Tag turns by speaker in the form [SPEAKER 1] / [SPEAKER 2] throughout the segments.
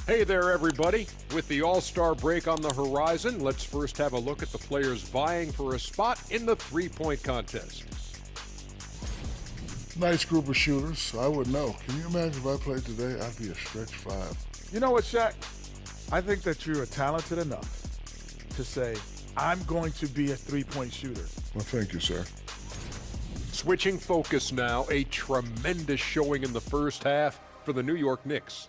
[SPEAKER 1] Hey there, everybody. With the All-Star break on the horizon, let's first have a look at the players vying for a spot in the three-point contest.
[SPEAKER 2] Nice group of shooters. I would know. Can you imagine if I played today? I'd be a stretch five.
[SPEAKER 3] You know what, Shaq? I think that you are talented enough to say, I'm going to be a three-point shooter.
[SPEAKER 2] Well, thank you, sir.
[SPEAKER 1] Switching focus now, a tremendous showing in the first half for the New York Knicks.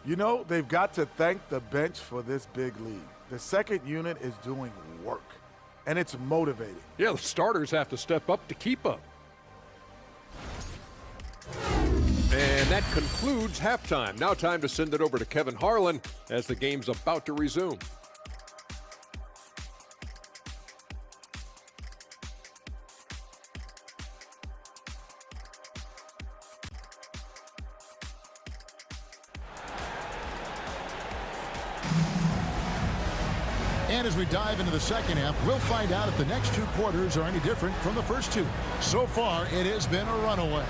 [SPEAKER 3] You know, they've got to thank the bench for this big lead. The second unit is doing work, and it's motivating.
[SPEAKER 1] Yeah, the starters have to step up to keep up. And that concludes halftime. Now time to send it over to Kevin Harlan as the game's about to resume.
[SPEAKER 4] And as we dive into the second half, we'll find out if the next two quarters are any different from the first two. So far, it has been a runaway.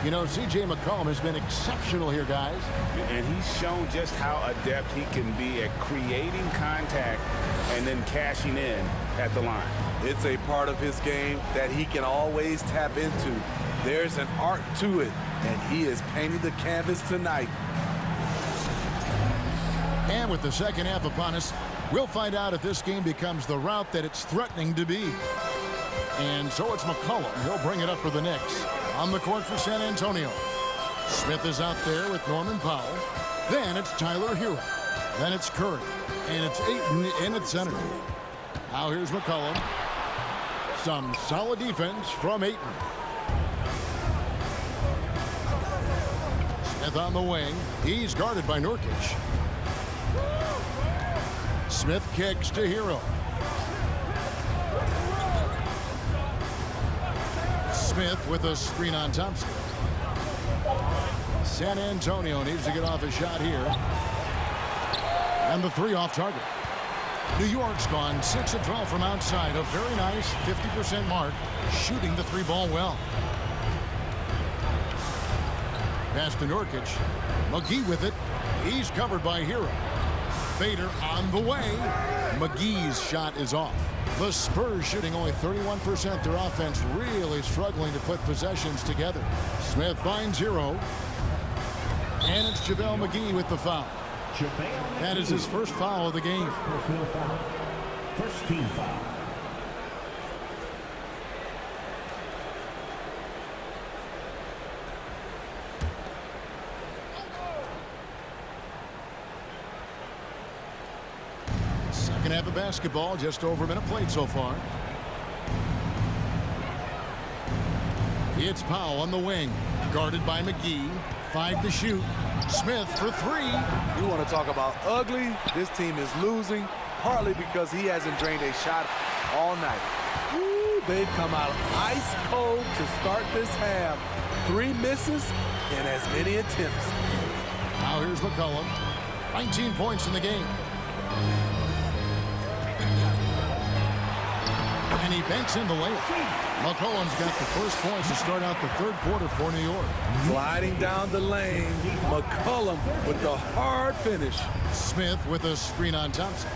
[SPEAKER 4] You know, C.J. McCollum has been exceptional here, guys.
[SPEAKER 5] And he's shown just how adept he can be at creating contact and then cashing in at the line.
[SPEAKER 6] It's a part of his game that he can always tap into. There's an art to it, and he is painting the canvas tonight.
[SPEAKER 4] And with the second half upon us, we'll find out if this game becomes the route that it's threatening to be. And so it's McCollum. He'll bring it up for the Knicks. On the court for San Antonio. Smith is out there with Norman Powell. Then it's Tyler Hero. Then it's Curry. And it's Ayton in at center. Now here's McCollum. Some solid defense from Ayton. Smith on the wing. He's guarded by Nurkic. Smith kicks to Hero. Smith with a screen on Thompson. San Antonio needs to get off a shot here. And the three off target. New York's gone 6 of 12 from outside. A very nice 50% mark, shooting the three ball well. Pass to Nurkic. McGee with it. He's covered by Hero. Fader on the way. McGee's shot is off. The Spurs shooting only 31%. Their offense really struggling to put possessions together. Smith finds Hero. And it's JaVale McGee with the foul. That is his first foul of the game.
[SPEAKER 7] First team foul.
[SPEAKER 4] Second half of basketball, just over a minute played so far. It's Powell on the wing, guarded by McGee. 5 to shoot. Smith for 3.
[SPEAKER 6] You want to talk about ugly? This team is losing, partly because he hasn't drained a shot all night. Ooh, they've come out ice cold to start this half. 3 misses and as many attempts.
[SPEAKER 4] Now here's McCollum. 19 points in the game. And he banks in the layup. McCollum's got the first points to start out the third quarter for New York.
[SPEAKER 6] Gliding down the lane, McCollum with the hard finish.
[SPEAKER 4] Smith with a screen on Thompson.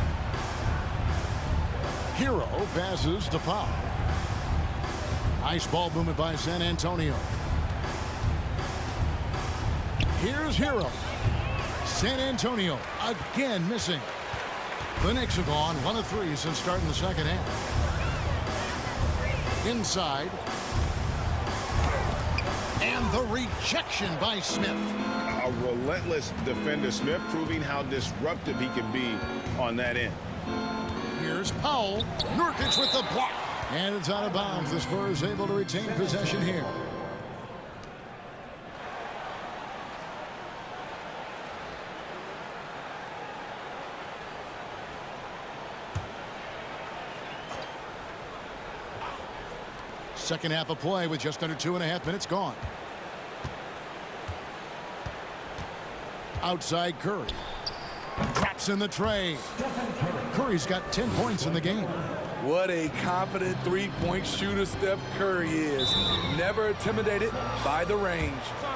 [SPEAKER 4] Hero passes to Powell. Nice ball movement by San Antonio. Here's Hero. San Antonio again missing. The Knicks have gone 1 of 3 since starting the second half. Inside. And the rejection by Smith.
[SPEAKER 5] A relentless defender. Smith proving how disruptive he can be on that end.
[SPEAKER 4] Here's Powell. Nurkic with the block. And it's out of bounds. The Spurs able to retain possession here. Second half of play with just under 2.5 minutes gone. Outside Curry. Drops in the tray. Curry's got 10 points in the game.
[SPEAKER 6] What a confident three-point shooter Steph Curry is. Never intimidated by the range.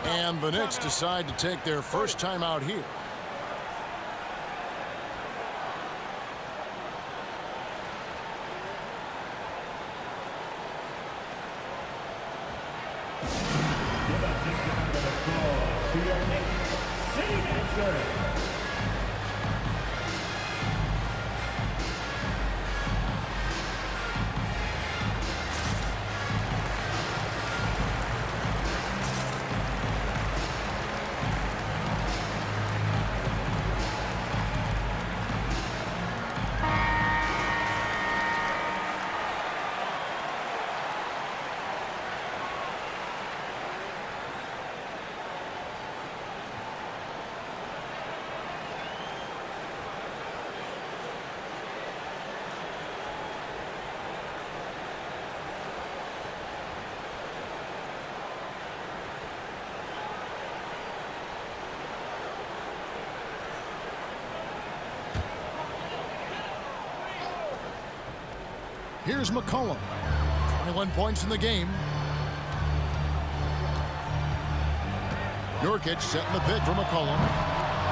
[SPEAKER 4] And the Knicks decide to take their first time out here. Here's McCollum. 21 points in the game. Nurkic setting the pick for McCollum.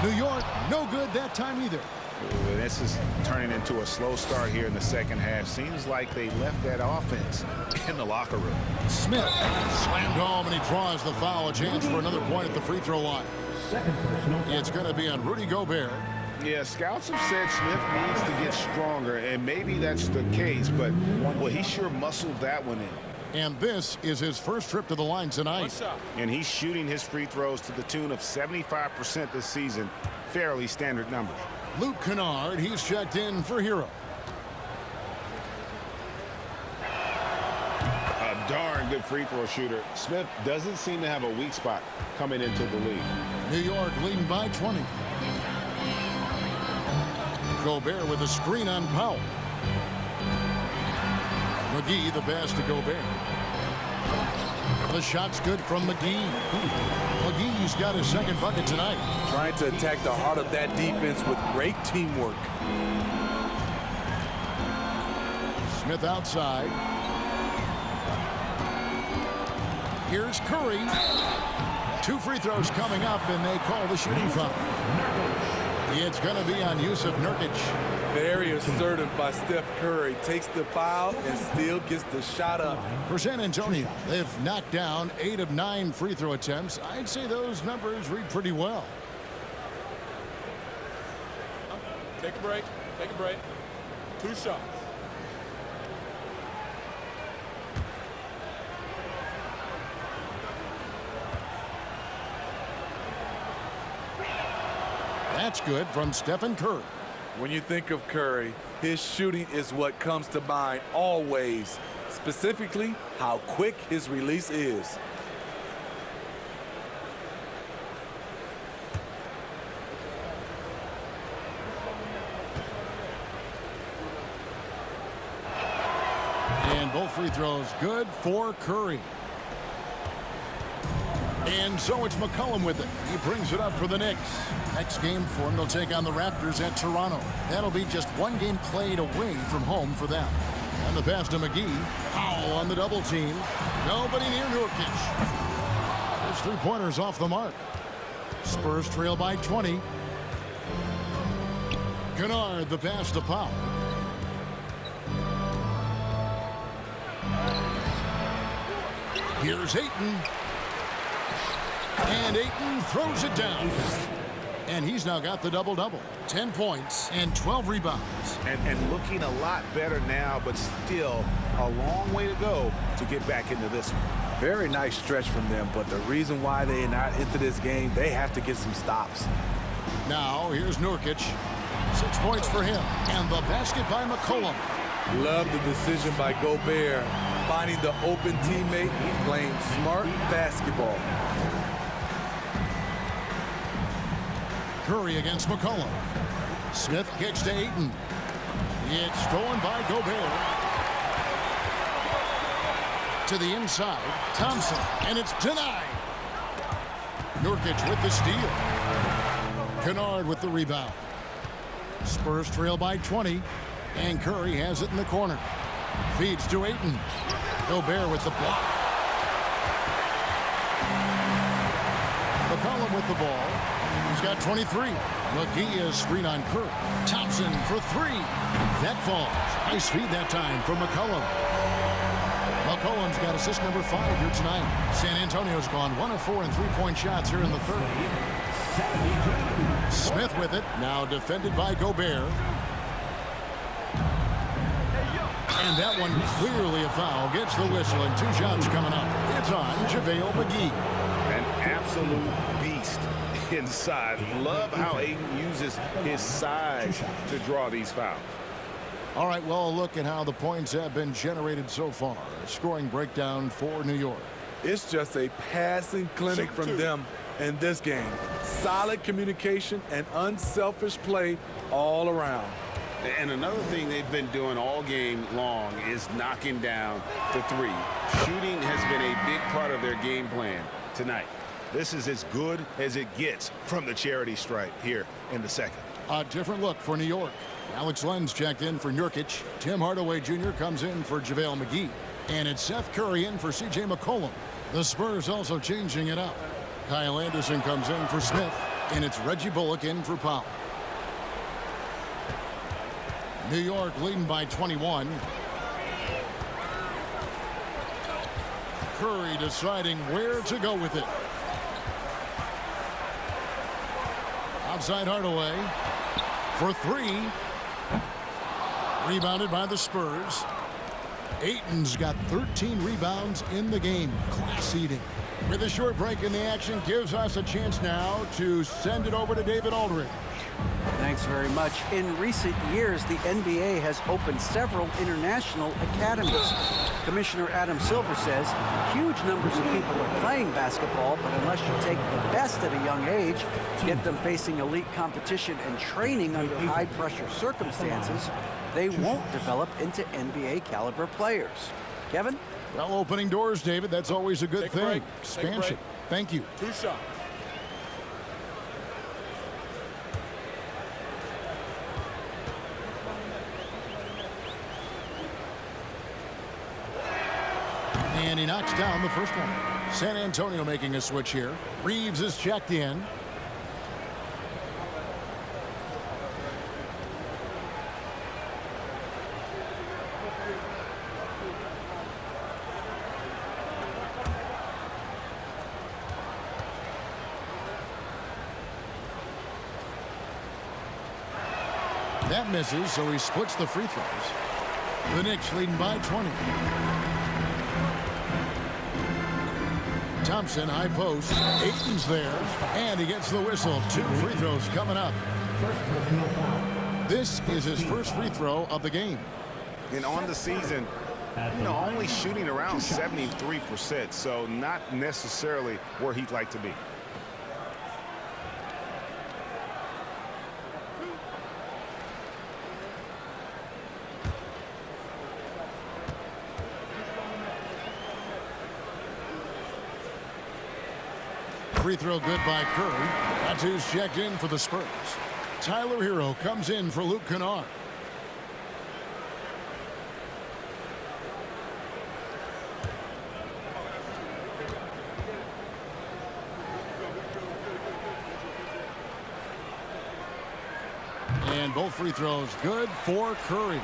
[SPEAKER 4] New York, no good that time either.
[SPEAKER 5] Ooh, this is turning into a slow start here in the second half. Seems like they left that offense in the locker room.
[SPEAKER 4] Smith slammed home, and he draws the foul. A chance for another point at the free throw line. It's going to be on Rudy Gobert.
[SPEAKER 5] Yeah, scouts have said Smith needs to get stronger, and maybe that's the case, but, well, he sure muscled that one in.
[SPEAKER 4] And this is his first trip to the line tonight.
[SPEAKER 5] And he's shooting his free throws to the tune of 75% this season. Fairly standard numbers.
[SPEAKER 4] Luke Kennard, he's checked in for Hero.
[SPEAKER 5] A darn good free throw shooter. Smith doesn't seem to have a weak spot coming into the league.
[SPEAKER 4] New York leading by 20. Gobert with a screen on Powell. McGee the pass to Gobert. The shot's good from McGee. McGee's got his second bucket tonight.
[SPEAKER 6] Trying to attack the heart of that defense with great teamwork.
[SPEAKER 4] Smith outside. Here's Curry. 2 free throws coming up, and they call the shooting foul. It's going to be on Yusuf Nurkic.
[SPEAKER 6] Very assertive by Steph Curry. Takes the foul and still gets the shot up.
[SPEAKER 4] For San Antonio, they've knocked down 8 of 9 free throw attempts. I'd say those numbers read pretty well.
[SPEAKER 8] Take a break. Take a break. 2 shots.
[SPEAKER 4] That's good from Stephen Curry.
[SPEAKER 6] When you think of Curry, his shooting is what comes to mind always. Specifically, how quick his release is.
[SPEAKER 4] And both free throws good for Curry. And so it's McCollum with it. He brings it up for the Knicks. Next game for him, they'll take on the Raptors at Toronto. That'll be just 1 game played away from home for them. And the pass to McGee. Powell on the double team. Nobody near Nurkic. His 3-pointers off the mark. Spurs trail by 20. Kennard the pass to Powell. Here's Ayton. And Ayton throws it down. And he's now got the double-double. 10 points and 12 rebounds.
[SPEAKER 5] And looking a lot better now, but still a long way to go to get back into this one.
[SPEAKER 6] Very nice stretch from them, but the reason why they're not into this game, they have to get some stops.
[SPEAKER 4] Now, here's Nurkic. 6 points for him. And the basket by McCollum.
[SPEAKER 6] Love the decision by Gobert. Finding the open teammate, playing smart basketball.
[SPEAKER 4] Curry against McCollum. Smith kicks to Ayton. It's stolen by Gobert. To the inside. Thompson. And it's denied. Nurkic with the steal. Kennard with the rebound. Spurs trail by 20. And Curry has it in the corner. Feeds to Ayton. Gobert with the block. McCollum with the ball. He's got 23. McGee is screen on Curry. Thompson for 3. That falls. Nice feed that time from McCollum. McCollum's got assist number 5 here tonight. San Antonio's gone 1 of 4 in three-point shots here in the third. Smith with it, now defended by Gobert. And that one clearly a foul. Gets the whistle and 2 shots coming up. It's on JaVale McGee.
[SPEAKER 5] An absolute beast inside. Love how Ayton uses his size to draw these fouls.
[SPEAKER 4] All right, well, a look at how the points have been generated so far. A scoring breakdown for New York.
[SPEAKER 6] It's just a passing clinic from them in this game. Solid communication and unselfish play all around.
[SPEAKER 5] And another thing they've been doing all game long is knocking down the three. Shooting has been a big part of their game plan tonight.
[SPEAKER 9] This is as good as it gets from the charity stripe here in the second.
[SPEAKER 4] A different look for New York. Alex Len's checked in for Nurkic. Tim Hardaway Jr. comes in for JaVale McGee. And it's Seth Curry in for C.J. McCollum. The Spurs also changing it up. Kyle Anderson comes in for Smith. And it's Reggie Bullock in for Powell. New York leading by 21. Curry deciding where to go with it. Outside Hardaway for 3. Rebounded by the Spurs. Ayton's got 13 rebounds in the game. Class eating. With a short break in the action gives us a chance now to send it over to David Aldridge.
[SPEAKER 10] Thanks very much. In recent years, the NBA has opened several international academies. Commissioner Adam Silver says huge numbers of people are playing basketball, but unless you take the best at a young age, get them facing elite competition and training under high-pressure circumstances, they won't develop into NBA caliber players. Kevin?
[SPEAKER 4] Well, opening doors, David. That's always a good
[SPEAKER 8] Take a
[SPEAKER 4] thing.
[SPEAKER 8] break.
[SPEAKER 4] Expansion. Thank you.
[SPEAKER 8] 2 shots.
[SPEAKER 4] And he knocks down the first one. San Antonio making a switch here. Reeves is checked in. That misses, so he splits the free throws. The Knicks leading by 20. Thompson, high post. Ayton's there, and he gets the whistle. 2 free throws coming up. This is his first free throw of the game.
[SPEAKER 5] And on the season, only shooting around 73%, so not necessarily where he'd like to be.
[SPEAKER 4] Free throw good by Curry. That's who's checked in for the Spurs. Tyler Hero comes in for Luke Kennard. And both free throws good for Curry.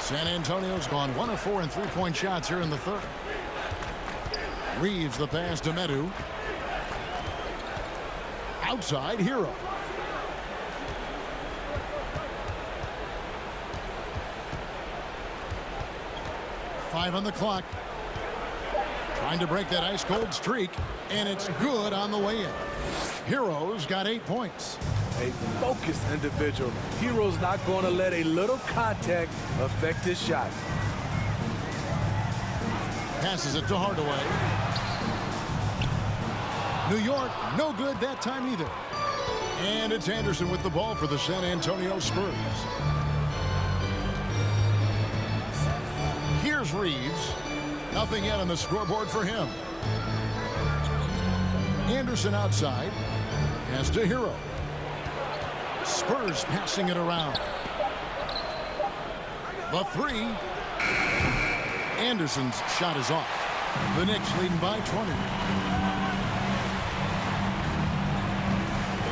[SPEAKER 4] San Antonio's gone 1 of 4 in three-point shots here in the third. Reeves the pass to Medu. Outside Hero. Five on the clock. Trying to break that ice-cold streak, and it's good on the way in. Hero's got 8 points.
[SPEAKER 6] A focused individual. Hero's not going to let a little contact affect his shot.
[SPEAKER 4] Passes it to Hardaway. New York, no good that time either. And it's Anderson with the ball for the San Antonio Spurs. Here's Reeves. Nothing yet on the scoreboard for him. Anderson outside. Pass to Hero. Spurs passing it around. The 3. Anderson's shot is off. The Knicks leading by 20.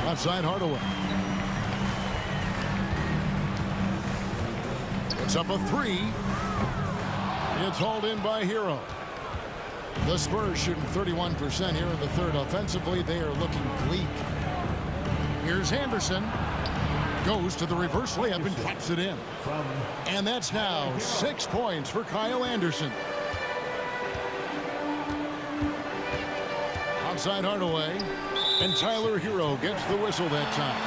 [SPEAKER 4] Outside Hardaway. It's up a 3. It's hauled in by Hero. The Spurs shooting 31% here in the third. Offensively, they are looking bleak. Here's Anderson. Goes to the reverse layup and drops it in. And that's now 6 points for Kyle Anderson. Outside Hardaway. And Tyler Hero gets the whistle that time.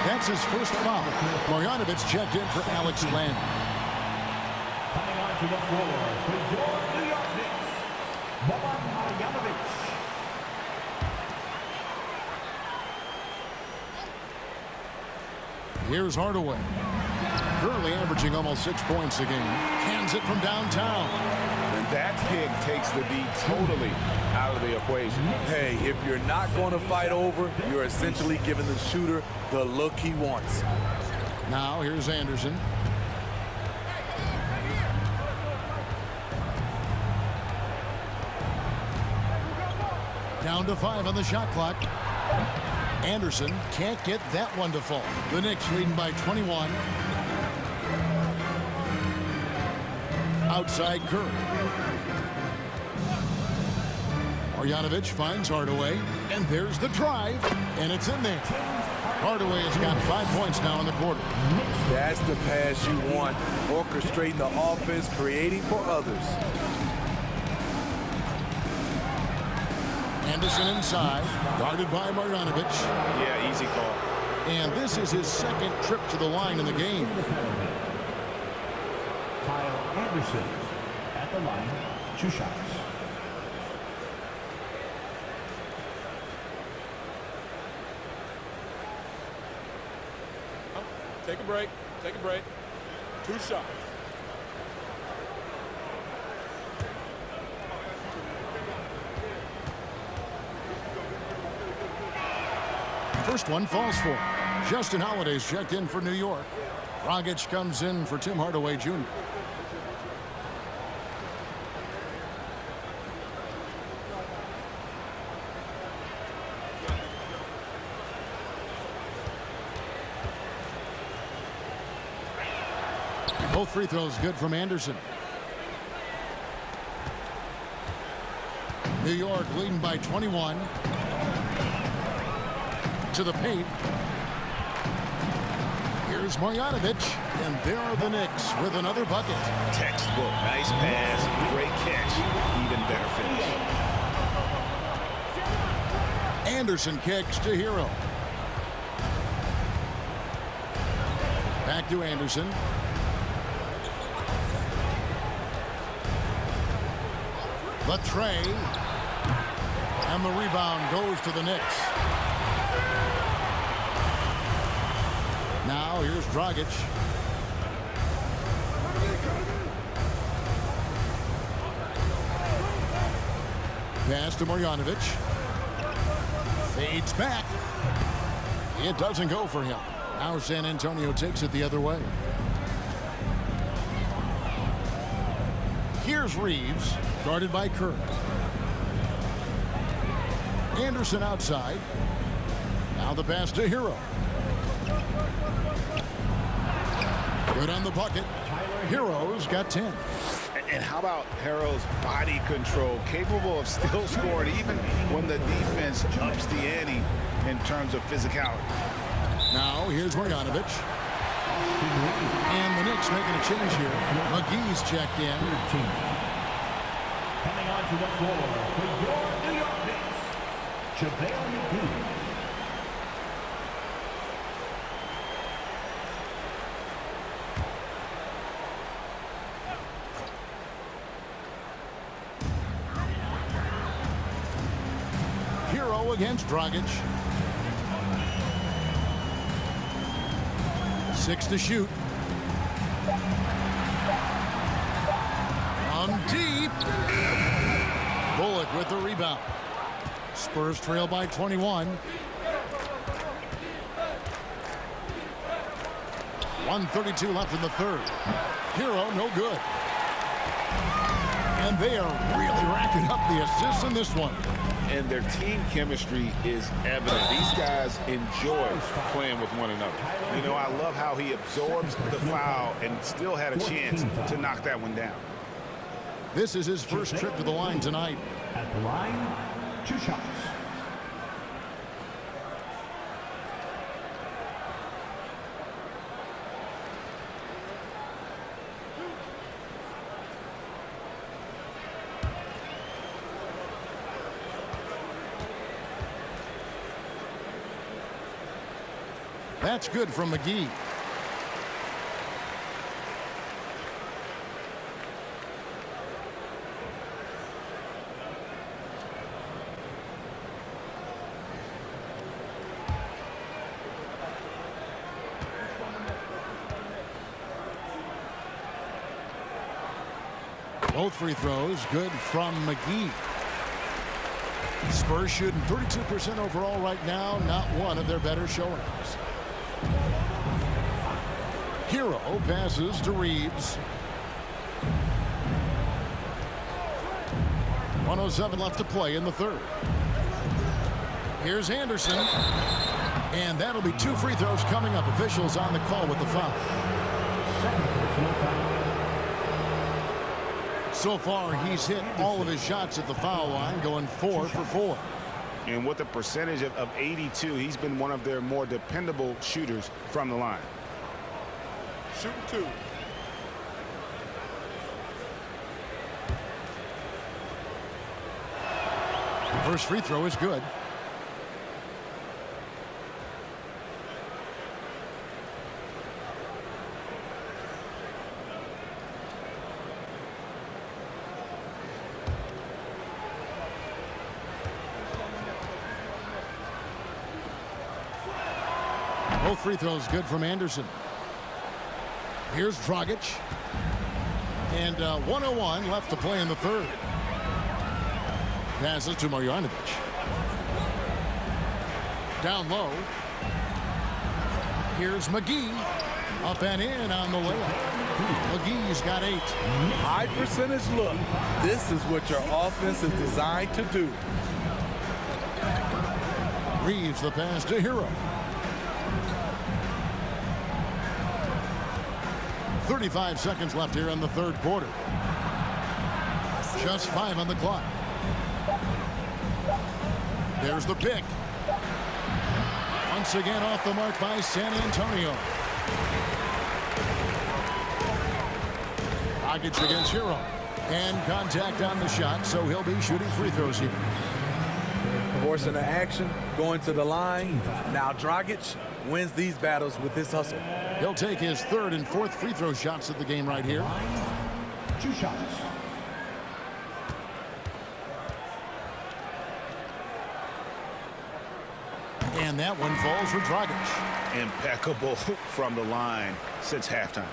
[SPEAKER 4] That's his first foul. Marjanovic checked in for Alex Len.
[SPEAKER 7] Coming onto the floor for your New York Knicks, Marjanovic.
[SPEAKER 4] Here's Hardaway. Currently averaging almost 6 points a game. Hands it from downtown.
[SPEAKER 5] And that kick takes the D totally out of the equation.
[SPEAKER 6] Hey, if you're not going to fight over, you're essentially giving the shooter the look he wants.
[SPEAKER 4] Now here's Anderson. Down to 5 on the shot clock. Anderson can't get that one to fall. The Knicks leading by 21. Outside Curry. Marjanovic finds Hardaway. And there's the drive. And it's in there. Hardaway has got 5 points now in the quarter.
[SPEAKER 6] That's the pass you want. Orchestrating the offense, creating for others.
[SPEAKER 4] Anderson inside, guarded by Marjanovic.
[SPEAKER 5] Yeah, easy call.
[SPEAKER 4] And this is his second trip to the line in the game.
[SPEAKER 7] Kyle Anderson at the line, 2 shots.
[SPEAKER 8] Take a break. Take a break. 2 shots.
[SPEAKER 4] First one falls for him. Justin Holiday's checked in for New York. Dragic comes in for Tim Hardaway Jr. Both free throws good from Anderson. New York leading by 21. To the paint. Here's Marjanovic, and there are the Knicks with another bucket.
[SPEAKER 9] Textbook. Nice pass. Great catch. Even better finish.
[SPEAKER 4] Anderson kicks to Hero. Back to Anderson. The tray. And the rebound goes to the Knicks. Now here's Dragic. Pass to Marjanovic. Fades back. It doesn't go for him. Now San Antonio takes it the other way. Here's Reeves, guarded by Kerr. Anderson outside. Now the pass to Hero. Good on the bucket. Hero's got 10.
[SPEAKER 5] And how about Hero's body control, capable of still scoring even when the defense ups the ante in terms of physicality.
[SPEAKER 4] Now here's Marjanovic. And the Knicks making a change here. McGee's checked in.
[SPEAKER 7] Coming onto the floor for your New York Knicks, JaVale McGee.
[SPEAKER 4] Hero against Dragic. 6 to shoot. From deep. Bullock with the rebound. Spurs trail by 21. 1:32 left in the third. Hero no good. And they are really racking up the assists in this one.
[SPEAKER 5] And their team chemistry is evident. These guys enjoy playing with one another. You know, I love how he absorbs the foul and still had a chance to knock that one down.
[SPEAKER 4] This is his first trip to the line tonight.
[SPEAKER 7] At the line, 2 shots.
[SPEAKER 4] That's good from McGee. Both free throws good from McGee. Spurs shooting 32% overall right now, not one of their better showings. Hero passes to Reeves. 1:07 left to play in the third. Here's Anderson. And that'll be 2 free throws coming up. Officials on the call with the foul. So far, he's hit all of his shots at the foul line, going 4 for 4.
[SPEAKER 9] And with a percentage of 82, he's been one of their more dependable shooters from the line.
[SPEAKER 8] Shooting 2.
[SPEAKER 4] First free throw is good. Both free throws good from Anderson. Here's Dragic. And 1:01 left to play in the third. Passes to Marjanovic. Down low. Here's McGee. Up and in on the layup. McGee's got 8.
[SPEAKER 6] High percentage look. This is what your offense is designed to do.
[SPEAKER 4] Reeves the pass to Hero. 35 seconds left here in the third quarter. Just 5 on the clock. There's the pick. Once again off the mark by San Antonio. Dragic against Hero. And contact on the shot, so he'll be shooting free throws here.
[SPEAKER 6] Forcing the action, going to the line. Now Dragic wins these battles with his hustle.
[SPEAKER 4] He'll take his 3rd and 4th free throw shots of the game right here.
[SPEAKER 7] 2 shots.
[SPEAKER 4] And that one falls for Dragic.
[SPEAKER 9] Impeccable from the line since halftime.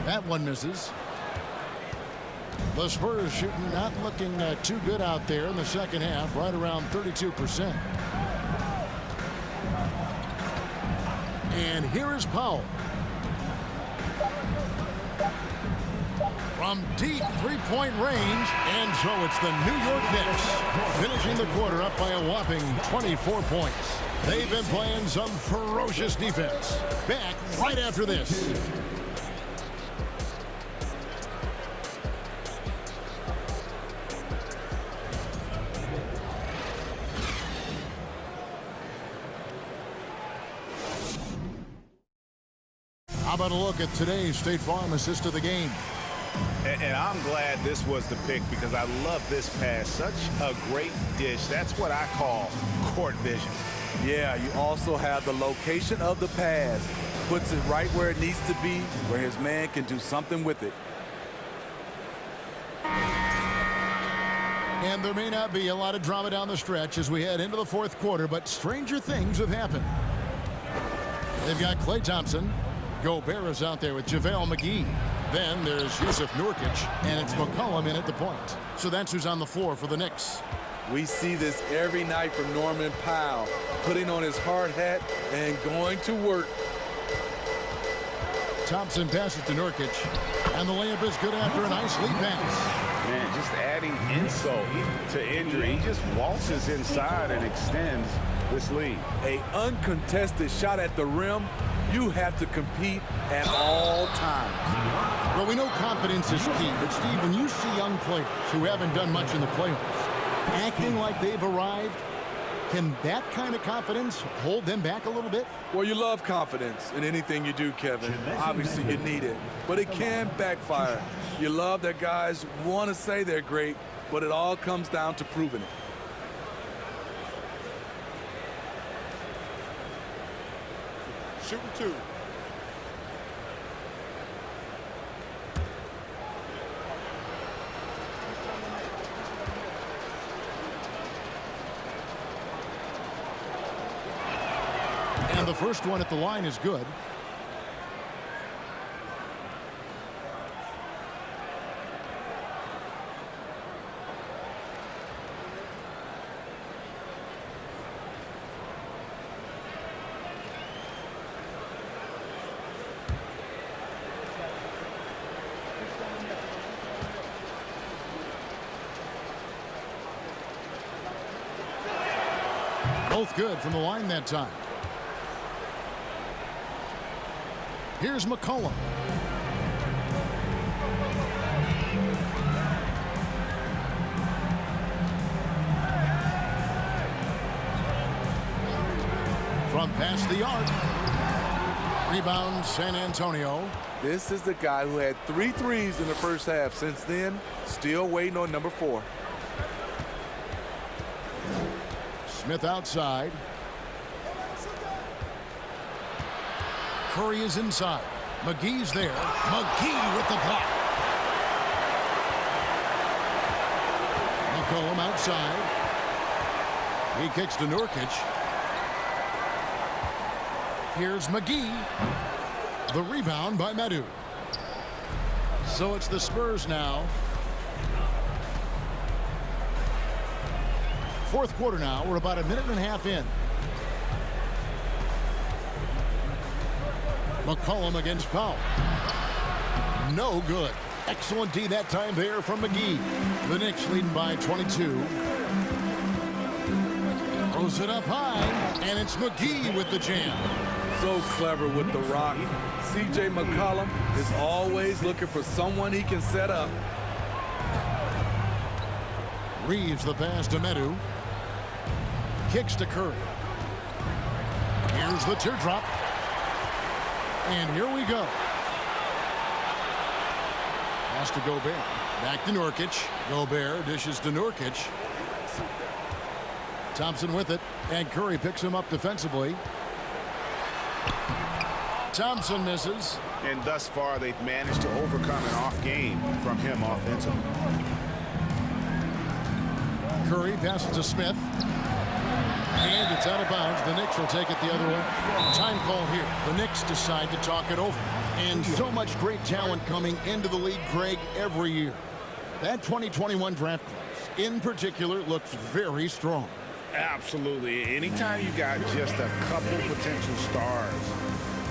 [SPEAKER 4] That one misses. The Spurs shooting not looking too good out there in the second half, right around 32%. And here is Powell. From deep three-point range, and so it's the New York Knicks finishing the quarter up by a whopping 24 points. They've been playing some ferocious defense. Back right after this. How about a look at today's State Farm assist of the game?
[SPEAKER 9] And I'm glad this was the pick because I love this pass. Such a great dish. That's what I call court vision.
[SPEAKER 6] Yeah, you also have the location of the pass. Puts it right where it needs to be, where his man can do something with it.
[SPEAKER 4] And there may not be a lot of drama down the stretch as we head into the fourth quarter, but stranger things have happened. They've got Klay Thompson. Gobert is out there with JaVale McGee. Then there's Yusuf Nurkic, and it's McCollum in at the point. So that's who's on the floor for the Knicks.
[SPEAKER 6] We see this every night from Norman Powell, putting on his hard hat and going to work.
[SPEAKER 4] Thompson passes to Nurkic. And the layup is good after a nice lead pass.
[SPEAKER 5] Man, just adding insult to injury. He just waltzes inside and extends this lead.
[SPEAKER 6] An uncontested shot at the rim, you have to compete at all times.
[SPEAKER 4] Well, we know confidence is key, but Steve, when you see young players who haven't done much in the playoffs acting like they've arrived, can that kind of confidence hold them back a little bit?
[SPEAKER 6] Well, you love confidence in anything you do, Kevin. Obviously, you need it, but it can backfire. You love that guys want to say they're great, but it all comes down to proving it.
[SPEAKER 2] Shooting 2.
[SPEAKER 4] And the first one at the line is good. Both good from the line that time. Here's McCollum. From past the arc. Rebound, San Antonio.
[SPEAKER 6] This is the guy who had 3 threes in the first half. Since then, still waiting on number 4.
[SPEAKER 4] Smith outside. Curry is inside. McGee's there. McGee with the block. McCollum outside. He kicks to Nurkic. Here's McGee. The rebound by Medu. So it's the Spurs now. Fourth quarter now. We're about a minute and a half in. McCollum against Powell. No good. Excellent D that time there from McGee. The Knicks leading by 22. Throws it up high, and it's McGee with the jam.
[SPEAKER 6] So clever with the rock. C.J. McCollum is always looking for someone he can set up.
[SPEAKER 4] Reeves the pass to Medu. Kicks to Curry. Here's the teardrop. And here we go. Pass to Gobert. Back to Nurkic. Gobert dishes to Nurkic. Thompson with it. And Curry picks him up defensively. Thompson misses.
[SPEAKER 5] And thus far, they've managed to overcome an off game from him offensively.
[SPEAKER 4] Curry passes to Smith. And it's out of bounds. The Knicks will take it the other way. Time call here. The Knicks decide to talk it over. And so much great talent coming into the league, Greg, every year. That 2021 draft class, in particular, looks very strong.
[SPEAKER 5] Absolutely. Anytime you got just a couple potential stars,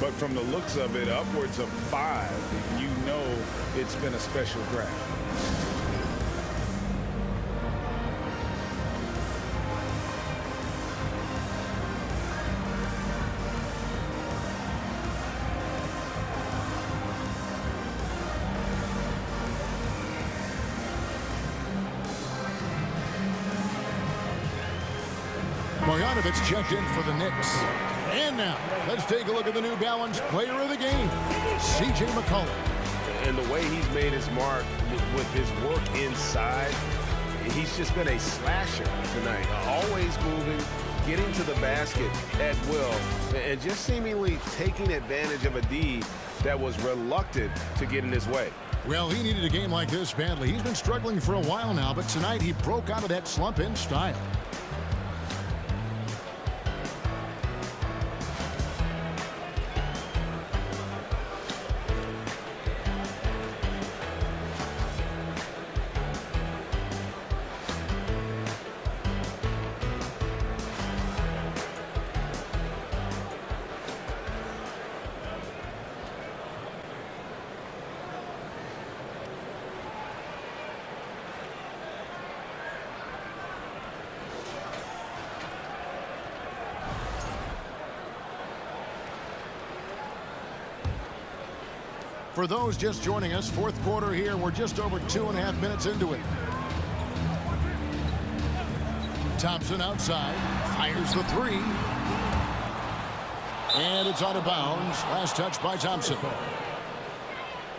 [SPEAKER 5] but from the looks of it, upwards of 5, you know it's been a special draft.
[SPEAKER 4] Marjanovic checked in for the Knicks. And now, let's take a look at the New Balance player of the game, C.J. McCollum.
[SPEAKER 5] And the way he's made his mark with his work inside, he's just been a slasher tonight. Always moving, getting to the basket at will, and just seemingly taking advantage of a D that was reluctant to get in his way.
[SPEAKER 4] Well, he needed a game like this badly. He's been struggling for a while now, but tonight he broke out of that slump in style. For those just joining us, fourth quarter here. We're just over 2.5 minutes into it. Thompson outside, fires the three. And it's out of bounds. Last touch by Thompson.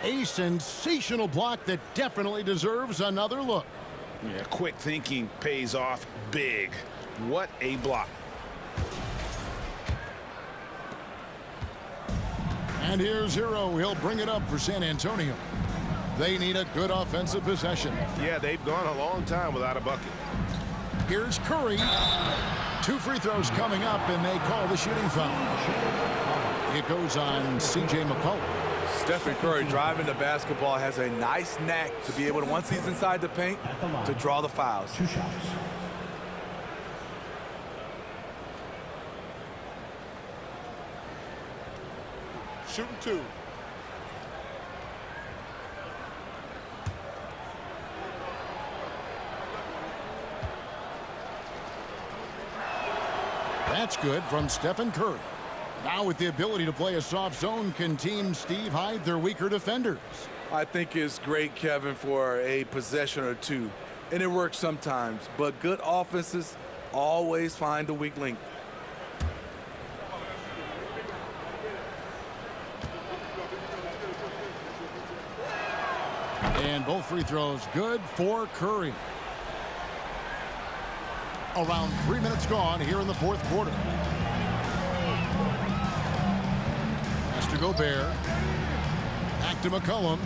[SPEAKER 4] A sensational block that definitely deserves another look.
[SPEAKER 9] Yeah, quick thinking pays off big. What a block.
[SPEAKER 4] And here's Hero. He'll bring it up for San Antonio. They need a good offensive possession.
[SPEAKER 9] Yeah, they've gone a long time without a bucket.
[SPEAKER 4] Here's Curry. 2 free throws coming up, and they call the shooting foul. It goes on C.J. McCollum.
[SPEAKER 6] Stephen Curry driving the basketball has a nice knack to be able to, once he's inside the paint, to draw the fouls.
[SPEAKER 7] 2 shots.
[SPEAKER 8] Shooting 2.
[SPEAKER 4] That's good from Stephen Curry. Now with the ability to play a soft zone, can Team Steve hide their weaker defenders?
[SPEAKER 6] I think it's great, Kevin, for a possession or two. And it works sometimes. But good offenses always find a weak link.
[SPEAKER 4] And both free throws good for Curry. Around 3 minutes gone here in the fourth quarter. Has to Gobert. Back to McCollum.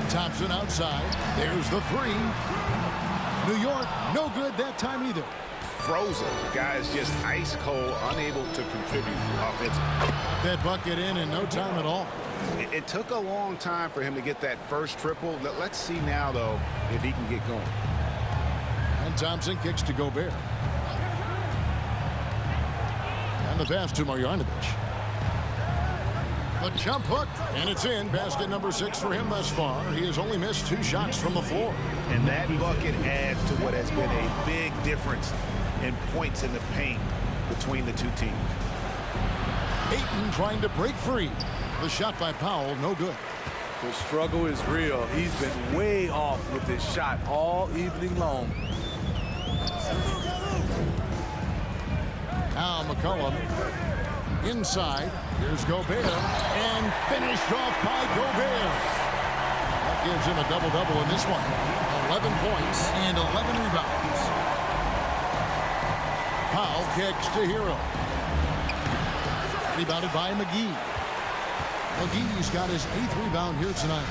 [SPEAKER 4] Thompson outside. There's the three. New York, no good that time either.
[SPEAKER 9] Frozen. Guys just ice cold, unable to contribute offensively.
[SPEAKER 4] That bucket in no time at all.
[SPEAKER 9] It took a long time for him to get that first triple. Let's see now, though, if he can get going.
[SPEAKER 4] And Thompson kicks to Gobert. And the pass to Marjanovic. The jump hook, and it's in. Basket number 6 for him thus far. He has only missed 2 shots from the floor.
[SPEAKER 9] And that bucket adds to what has been a big difference in points in the paint between the two teams.
[SPEAKER 4] Ayton trying to break free. The shot by Powell, no good.
[SPEAKER 6] The struggle is real. He's been way off with his shot all evening long.
[SPEAKER 4] Now McCollum inside. Here's Gobert. And finished off by Gobert. That gives him a double-double in this one. 11 points and 11 rebounds. Powell kicks to Hero. Rebounded by McGee. McGee's got his 8th rebound here tonight.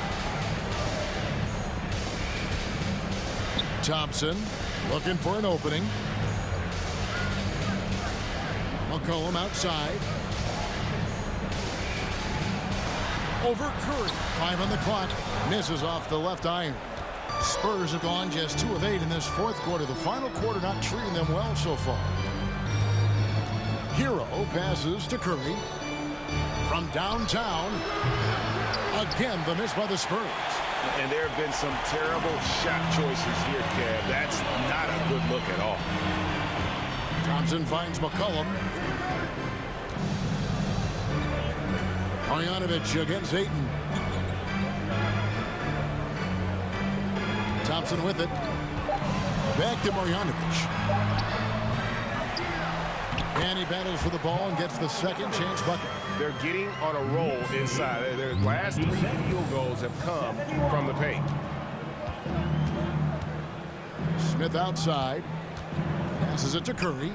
[SPEAKER 4] Thompson looking for an opening. McCollum outside. Over Curry. 5 on the clock. Misses off the left iron. Spurs have gone just 2 of 8 in this fourth quarter. The final quarter not treating them well so far. Hero passes to Curry. From downtown. Again, the miss by the Spurs.
[SPEAKER 9] And there have been some terrible shot choices here, Kev. That's not a good look at all.
[SPEAKER 4] Thompson finds McCollum. Marjanovic against Ayton. Thompson with it. Back to Marjanovic. And he battles for the ball and gets the second chance bucket.
[SPEAKER 9] They're getting on a roll inside. Their last 3 field goals have come from the paint.
[SPEAKER 4] Smith outside. Passes it to Curry.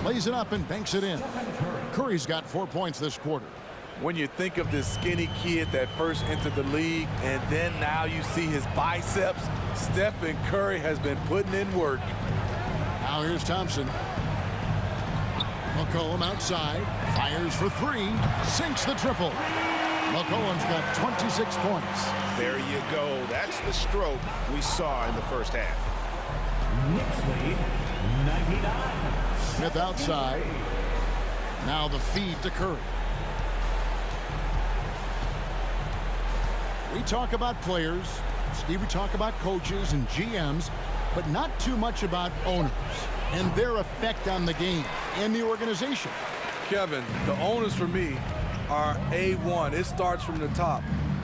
[SPEAKER 4] Lays it up and banks it in. Curry's got 4 points this quarter.
[SPEAKER 6] When you think of this skinny kid that first entered the league, and then now you see his biceps, Stephen Curry has been putting in work.
[SPEAKER 4] Now here's Thompson. McCollum outside. Fires for 3. Sinks the triple. McCollum's got 26 points.
[SPEAKER 9] There you go. That's the stroke we saw in the first half.
[SPEAKER 7] Knicks lead, 99.
[SPEAKER 4] Smith outside. Now the feed to Curry. We talk about players. Steve, we talk about coaches and GMs, but not too much about owners. and their effect on the game and the organization.
[SPEAKER 6] Kevin, the owners for me are A1. It starts from the top.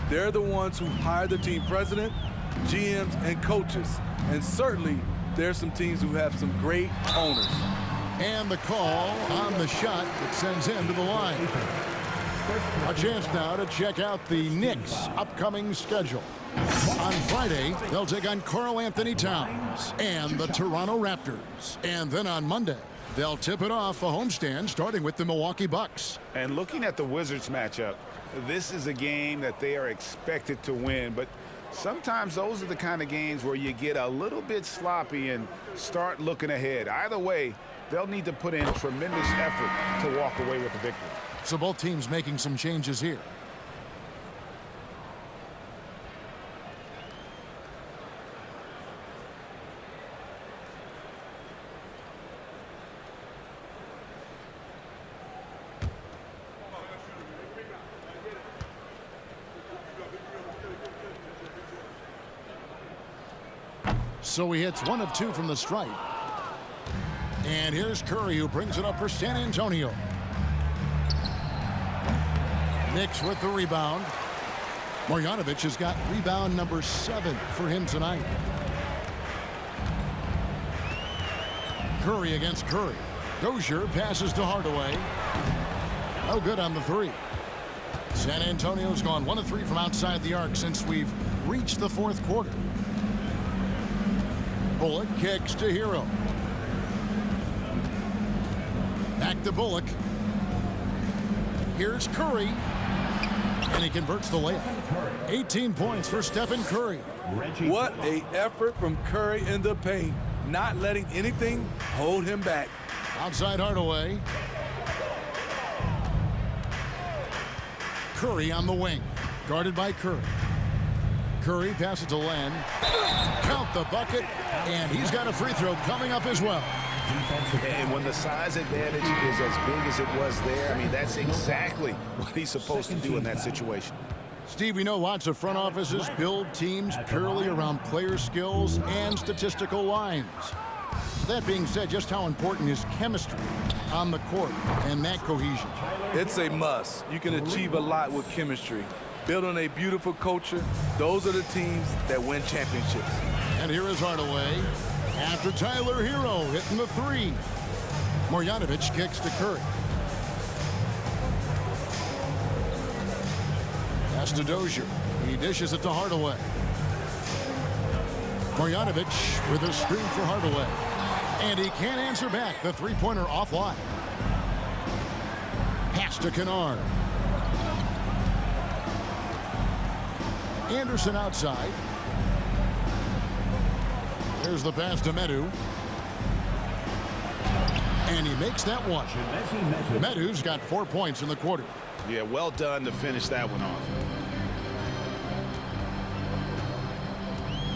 [SPEAKER 6] They're the ones who hire the team president, GMs, and coaches. And certainly, there's some teams who have some great owners.
[SPEAKER 4] And the call on the shot that sends him to the line. A chance now to check out the Knicks' upcoming schedule. On Friday, they'll take on Karl Anthony Towns and the Toronto Raptors. And then on Monday, they'll tip it off a homestand starting with the Milwaukee Bucks.
[SPEAKER 9] And looking at the Wizards matchup, this is a game that they are expected to win, but sometimes those are the kind of games where you get a little bit sloppy and start looking ahead. Either way, they'll need to put in tremendous effort to walk away with the victory.
[SPEAKER 4] So both teams making some changes here. So he hits 1 of 2 from the stripe. And here's Curry, who brings it up for San Antonio. Knicks with the rebound. Marjanovic has got rebound number 7 for him tonight. Curry against Curry. Dozier passes to Hardaway. No good on the 3. San Antonio's gone 1 of 3 from outside the arc since we've reached the 4th quarter. Bullock kicks to Hero. Back to Bullock. Here's Curry. And he converts the layup. 18 points for Stephen Curry.
[SPEAKER 6] What an effort from Curry in the paint. Not letting anything hold him back.
[SPEAKER 4] Outside Hardaway. Curry on the wing. Guarded by Curry. Curry passes to Len. Count the bucket. And he's got a free throw coming up as well.
[SPEAKER 9] And when the size advantage is as big as it was there, I mean, that's exactly what he's supposed to do in that situation.
[SPEAKER 4] Steve, we know lots of front offices build teams purely around player skills and statistical lines. That being said, just how important is chemistry on the court and that cohesion?
[SPEAKER 6] It's a must. You can achieve a lot with chemistry. Build on a beautiful culture. Those are the teams that win championships.
[SPEAKER 4] And here is Hardaway. After Tyler Hero hitting the 3. Marjanovic kicks to Curry. Pass to Dozier. He dishes it to Hardaway. Marjanovic with a screen for Hardaway. And he can't answer back. The 3-pointer offline. Pass to Kennard. Anderson outside. Here's the pass to Medu. And he makes that one. Medu's got 4 points in the quarter.
[SPEAKER 9] Yeah, well done to finish that one off.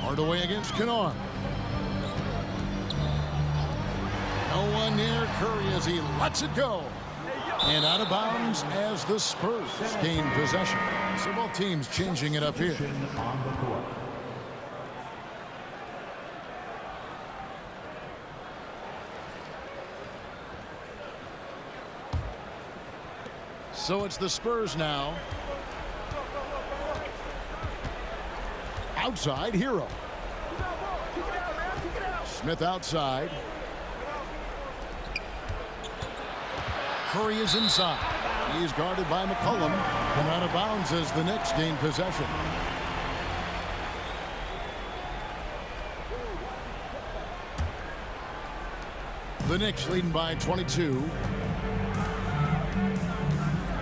[SPEAKER 4] Hardaway against Kennard. No one near Curry as he lets it go. And out of bounds as the Spurs gain possession. So both teams changing it up here. So it's the Spurs now. Outside, Hero. Smith outside. Curry is inside. He is guarded by McCollum. And out of bounds as the Knicks gain possession. The Knicks leading by 22.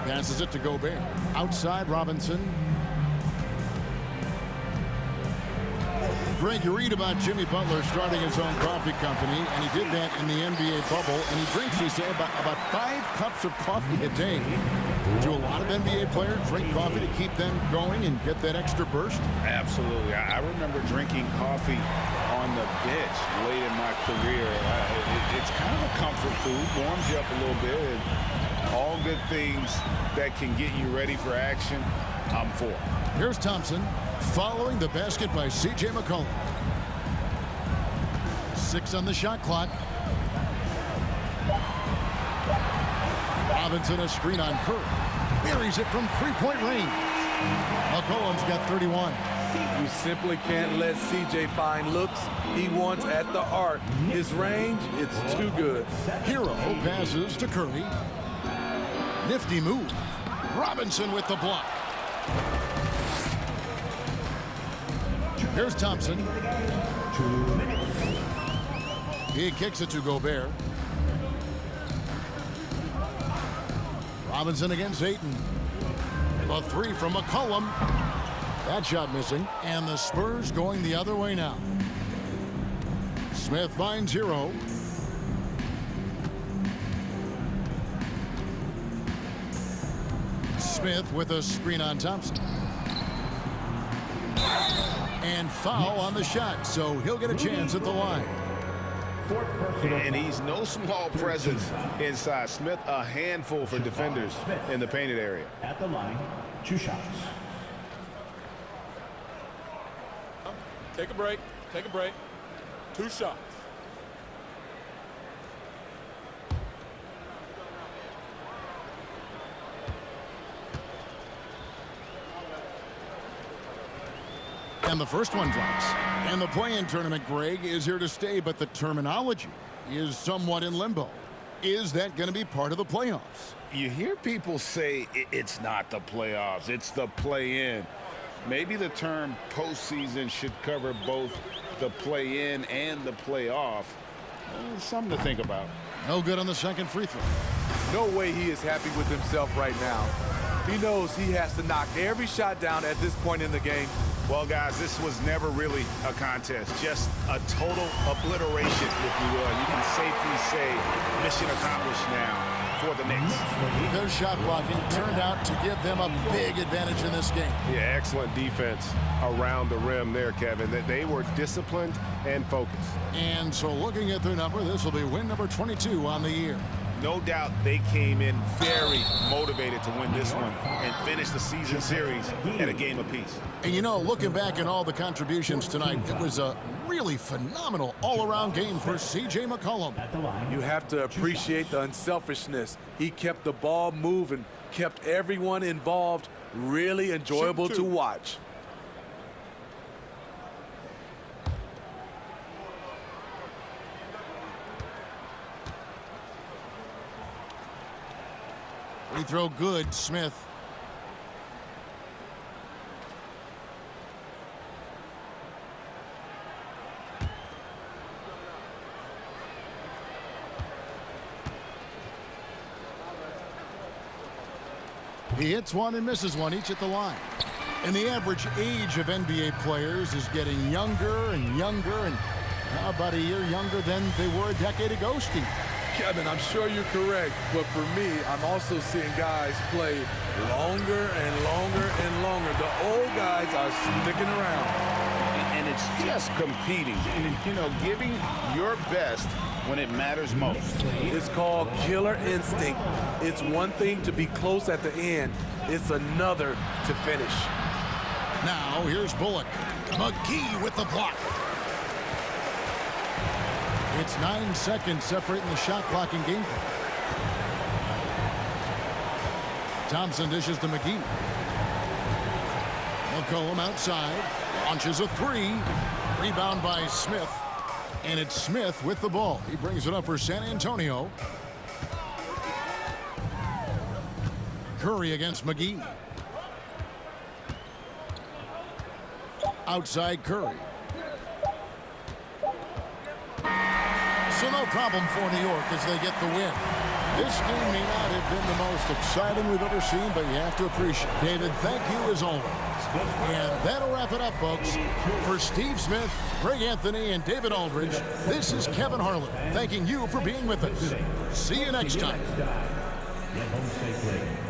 [SPEAKER 4] Passes it to Gobert. Outside Robinson. Greg, you read about Jimmy Butler starting his own coffee company, and he did that in the NBA bubble, and he drinks, he said, about 5 cups of coffee a day. Do a lot of NBA players drink coffee to keep them going and get that extra burst?
[SPEAKER 9] Absolutely. I remember drinking coffee on the bench late in my career. It's kind of a comfort food, warms you up a little bit, and all good things that can get you ready for action, I'm for.
[SPEAKER 4] Here's Thompson following the basket by C.J. McCollum. 6 on the shot clock. Robinson a screen on Curry. Buries it from three-point range. McCollum's got 31.
[SPEAKER 6] You simply can't let CJ find looks he wants at the arc. His range, it's too good.
[SPEAKER 4] Hero passes to Curry. Nifty move. Robinson with the block. Here's Thompson.
[SPEAKER 7] 2 minutes.
[SPEAKER 4] He kicks it to Gobert. Robinson against Ayton. A three from McCollum. That shot missing. And the Spurs going the other way now. Smith finds Hero. Smith with a screen on Thompson. And foul on the shot, so he'll get a chance at the line.
[SPEAKER 9] And he's no small presence inside. Smith, a handful for defenders in the painted area.
[SPEAKER 7] At the line, 2 shots.
[SPEAKER 8] Take a break. Take a break. 2 shots.
[SPEAKER 4] And the first one drops. And the play-in tournament, Greg, is here to stay, but the terminology is somewhat in limbo. Is that going to be part of the playoffs?
[SPEAKER 9] You hear people say it's not the playoffs, it's the play-in. Maybe the term postseason should cover both the play-in and the playoff. Something to think about.
[SPEAKER 4] No good on the second free throw.
[SPEAKER 6] No way he is happy with himself right now. He knows he has to knock every shot down at this point in the game.
[SPEAKER 9] Well, guys, this was never really a contest, just a total obliteration, if you will. You can safely say mission accomplished now for the Knicks.
[SPEAKER 4] Their shot blocking turned out to give them a big advantage in this game.
[SPEAKER 5] Yeah, excellent defense around the rim there, Kevin. They were disciplined and focused.
[SPEAKER 4] And so looking at their number, this will be win number 22 on the year.
[SPEAKER 9] No doubt they came in very motivated to win this one and finish the season series at a game apiece.
[SPEAKER 4] And you know, looking back at all the contributions tonight, it was a really phenomenal all-around game for C.J. McCollum.
[SPEAKER 6] You have to appreciate the unselfishness. He kept the ball moving, kept everyone involved, really enjoyable to watch.
[SPEAKER 4] Free throw good, Smith. He hits one and misses one, each at the line. And the average age of NBA players is getting younger and younger, and about a year younger than they were a decade ago, Steve.
[SPEAKER 6] Kevin, I'm sure you're correct, but for me, I'm also seeing guys play longer and longer and longer. The old guys are sticking around.
[SPEAKER 9] And it's just competing, you know, giving your best when it matters most.
[SPEAKER 6] It's called killer instinct. It's one thing to be close at the end. It's another to finish.
[SPEAKER 4] Now, here's Bullock. McGee with the block. It's 9 seconds separating the shot clock and game clock. Thompson dishes to McGee. McCollum outside. Launches a three. Rebound by Smith. And it's Smith with the ball. He brings it up for San Antonio. Curry against McGee. Outside Curry. So no problem for New York as they get the win. This game may not have been the most exciting we've ever seen, but you have to appreciate it. David, thank you as always. And that'll wrap it up, folks. For Steve Smith, Greg Anthony, and David Aldridge, this is Kevin Harlan thanking you for being with us. See you next time.
[SPEAKER 7] Get home safely.